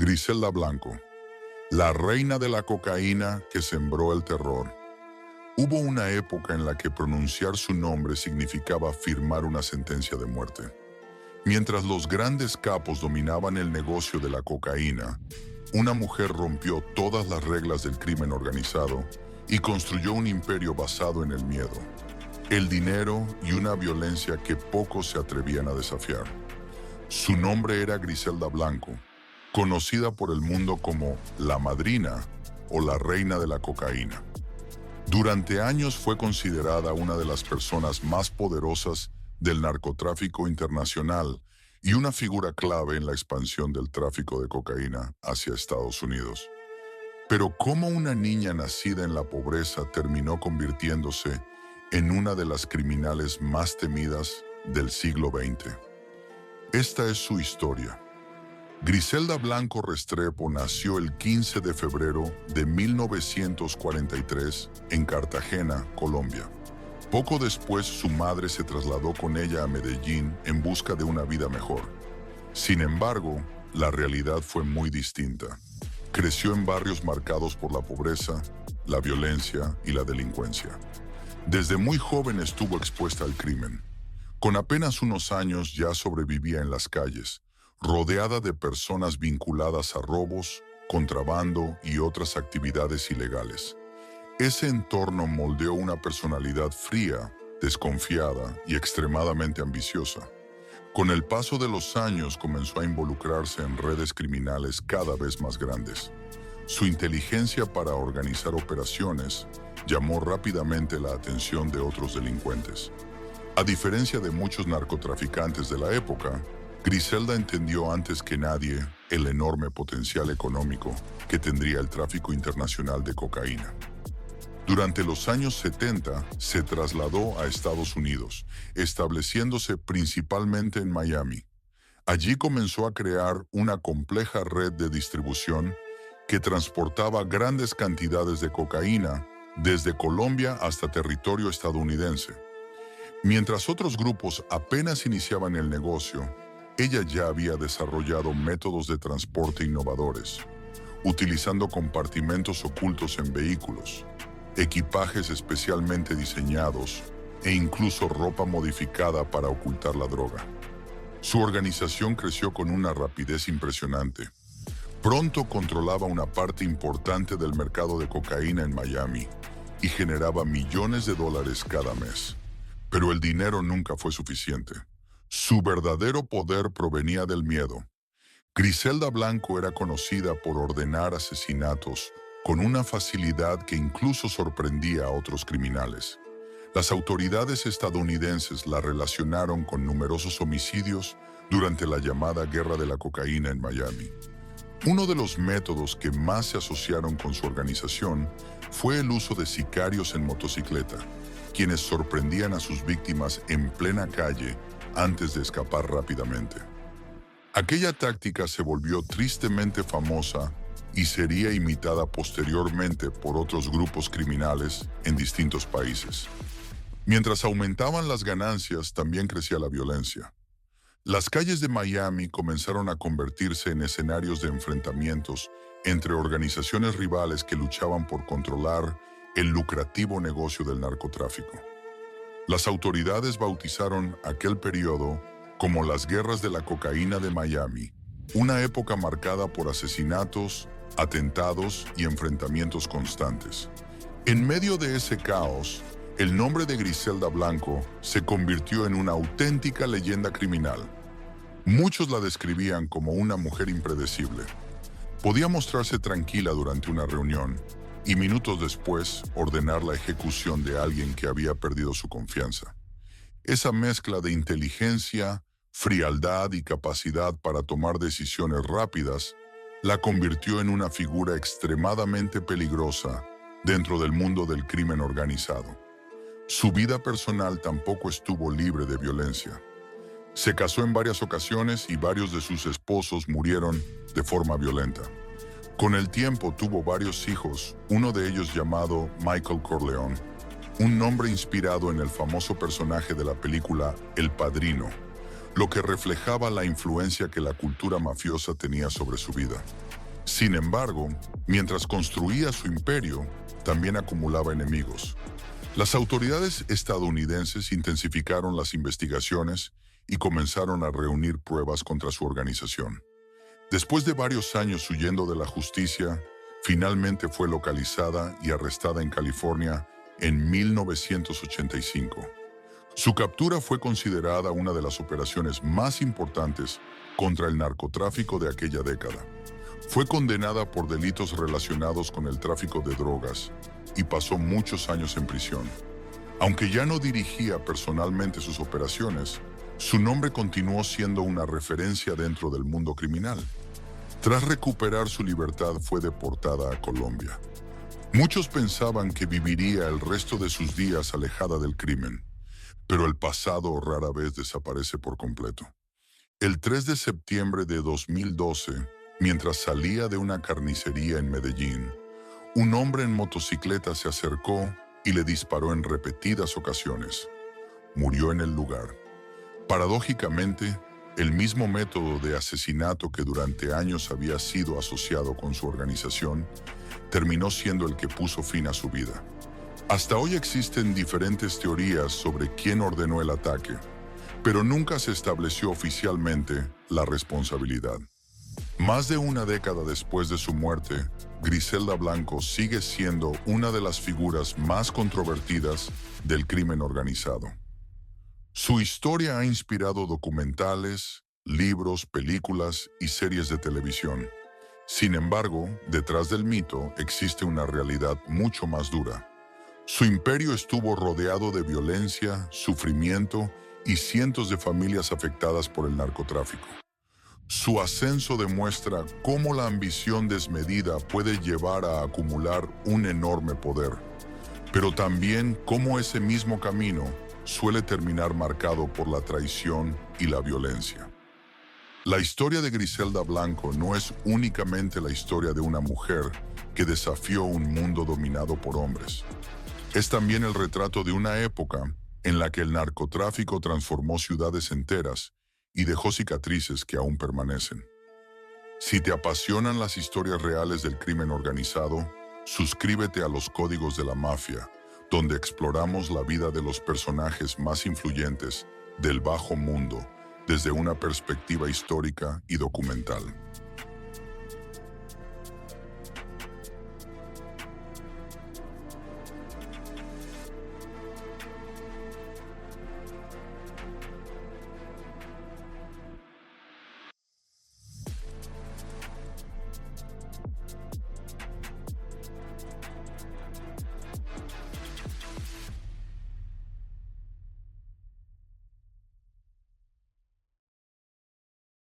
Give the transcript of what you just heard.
Griselda Blanco, la reina de la cocaína que sembró el terror. Hubo una época en la que pronunciar su nombre significaba firmar una sentencia de muerte. Mientras los grandes capos dominaban el negocio de la cocaína, una mujer rompió todas las reglas del crimen organizado y construyó un imperio basado en el miedo, el dinero y una violencia que pocos se atrevían a desafiar. Su nombre era Griselda Blanco, conocida por el mundo como la madrina o la reina de la cocaína. Durante años fue considerada una de las personas más poderosas del narcotráfico internacional y una figura clave en la expansión del tráfico de cocaína hacia Estados Unidos. Pero ¿cómo una niña nacida en la pobreza terminó convirtiéndose en una de las criminales más temidas del siglo XX? Esta es su historia. Griselda Blanco Restrepo nació el 15 de febrero de 1943 en Cartagena, Colombia. Poco después, su madre se trasladó con ella a Medellín en busca de una vida mejor. Sin embargo, la realidad fue muy distinta. Creció en barrios marcados por la pobreza, la violencia y la delincuencia. Desde muy joven estuvo expuesta al crimen. Con apenas unos años ya sobrevivía en las calles, rodeada de personas vinculadas a robos, contrabando y otras actividades ilegales. Ese entorno moldeó una personalidad fría, desconfiada y extremadamente ambiciosa. Con el paso de los años comenzó a involucrarse en redes criminales cada vez más grandes. Su inteligencia para organizar operaciones llamó rápidamente la atención de otros delincuentes. A diferencia de muchos narcotraficantes de la época, Griselda entendió antes que nadie el enorme potencial económico que tendría el tráfico internacional de cocaína. Durante los años 70 se trasladó a Estados Unidos, estableciéndose principalmente en Miami. Allí comenzó a crear una compleja red de distribución que transportaba grandes cantidades de cocaína desde Colombia hasta territorio estadounidense. Mientras otros grupos apenas iniciaban el negocio, ella ya había desarrollado métodos de transporte innovadores, utilizando compartimentos ocultos en vehículos, equipajes especialmente diseñados e incluso ropa modificada para ocultar la droga. Su organización creció con una rapidez impresionante. Pronto controlaba una parte importante del mercado de cocaína en Miami y generaba millones de dólares cada mes. Pero el dinero nunca fue suficiente. Su verdadero poder provenía del miedo. Griselda Blanco era conocida por ordenar asesinatos con una facilidad que incluso sorprendía a otros criminales. Las autoridades estadounidenses la relacionaron con numerosos homicidios durante la llamada Guerra de la Cocaína en Miami. Uno de los métodos que más se asociaron con su organización fue el uso de sicarios en motocicleta, quienes sorprendían a sus víctimas en plena calle antes de escapar rápidamente. Aquella táctica se volvió tristemente famosa y sería imitada posteriormente por otros grupos criminales en distintos países. Mientras aumentaban las ganancias, también crecía la violencia. Las calles de Miami comenzaron a convertirse en escenarios de enfrentamientos entre organizaciones rivales que luchaban por controlar el lucrativo negocio del narcotráfico. Las autoridades bautizaron aquel periodo como las guerras de la cocaína de Miami, una época marcada por asesinatos, atentados y enfrentamientos constantes. En medio de ese caos, el nombre de Griselda Blanco se convirtió en una auténtica leyenda criminal. Muchos la describían como una mujer impredecible. Podía mostrarse tranquila durante una reunión y minutos después ordenar la ejecución de alguien que había perdido su confianza. Esa mezcla de inteligencia, frialdad y capacidad para tomar decisiones rápidas la convirtió en una figura extremadamente peligrosa dentro del mundo del crimen organizado. Su vida personal tampoco estuvo libre de violencia. Se casó en varias ocasiones y varios de sus esposos murieron de forma violenta. Con el tiempo tuvo varios hijos, uno de ellos llamado Michael Corleone, un nombre inspirado en el famoso personaje de la película El Padrino, lo que reflejaba la influencia que la cultura mafiosa tenía sobre su vida. Sin embargo, mientras construía su imperio, también acumulaba enemigos. Las autoridades estadounidenses intensificaron las investigaciones y comenzaron a reunir pruebas contra su organización. Después de varios años huyendo de la justicia, finalmente fue localizada y arrestada en California en 1985. Su captura fue considerada una de las operaciones más importantes contra el narcotráfico de aquella década. Fue condenada por delitos relacionados con el tráfico de drogas y pasó muchos años en prisión. Aunque ya no dirigía personalmente sus operaciones, su nombre continuó siendo una referencia dentro del mundo criminal. Tras recuperar su libertad, fue deportada a Colombia. Muchos pensaban que viviría el resto de sus días alejada del crimen, pero el pasado rara vez desaparece por completo. El 3 de septiembre de 2012, mientras salía de una carnicería en Medellín, un hombre en motocicleta se acercó y le disparó en repetidas ocasiones. Murió en el lugar. Paradójicamente, el mismo método de asesinato que durante años había sido asociado con su organización, terminó siendo el que puso fin a su vida. Hasta hoy existen diferentes teorías sobre quién ordenó el ataque, pero nunca se estableció oficialmente la responsabilidad. Más de una década después de su muerte, Griselda Blanco sigue siendo una de las figuras más controvertidas del crimen organizado. Su historia ha inspirado documentales, libros, películas y series de televisión. Sin embargo, detrás del mito existe una realidad mucho más dura. Su imperio estuvo rodeado de violencia, sufrimiento y cientos de familias afectadas por el narcotráfico. Su ascenso demuestra cómo la ambición desmedida puede llevar a acumular un enorme poder, pero también cómo ese mismo camino suele terminar marcado por la traición y la violencia. La historia de Griselda Blanco no es únicamente la historia de una mujer que desafió un mundo dominado por hombres. Es también el retrato de una época en la que el narcotráfico transformó ciudades enteras y dejó cicatrices que aún permanecen. Si te apasionan las historias reales del crimen organizado, suscríbete a Los Códigos de la Mafia, donde exploramos la vida de los personajes más influyentes del bajo mundo desde una perspectiva histórica y documental.